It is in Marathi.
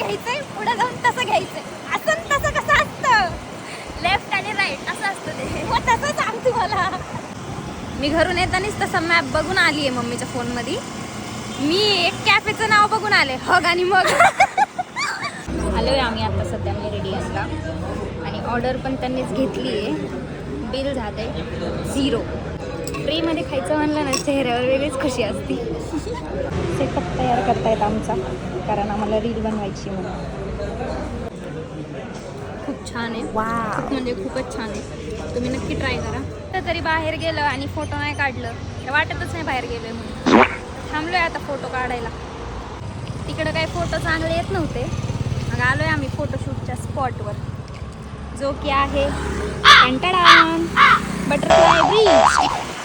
घ्यायचंय, पुढे जाऊन तसं घ्यायचंय. असं तसं कसं असतं? लेफ्ट आणि राईट असं असतं ते. हो तसं सांग तू मला. मी घरून येतानीच तसा मॅप बघून आली आहे मम्मीच्या फोनमध्ये. मी एक कॅफेचं नाव बघून आले, हग आणि मग. आलोय आम्ही आता सध्या मेरिडियनला आणि ऑर्डर पण त्यांनीच घेतली आहे. बिल झालंय 0. फ्रीमध्ये खायचं म्हणलं ना, चेहऱ्यावर वेगळीच खुशी असते. सेटअप तयार करतायत आमचा, कारण आम्हाला रील बनवायची म्हणून. खूप छान आहे, खूप म्हणजे खूपच छान आहे. तुम्ही नक्की ट्राय करा. तर तरी बाहेर गेलं आणि फोटो नाही काढलं तर वाटतच नाही बाहेर गेलोय म्हणून. थांबलोय आता फोटो काढायला. तिकडं काही फोटो चांगले येत नव्हते, मग आलोय आम्ही फोटोशूटच्या स्पॉटवर, जो की आहे बटरफ्लाय ब्रिज.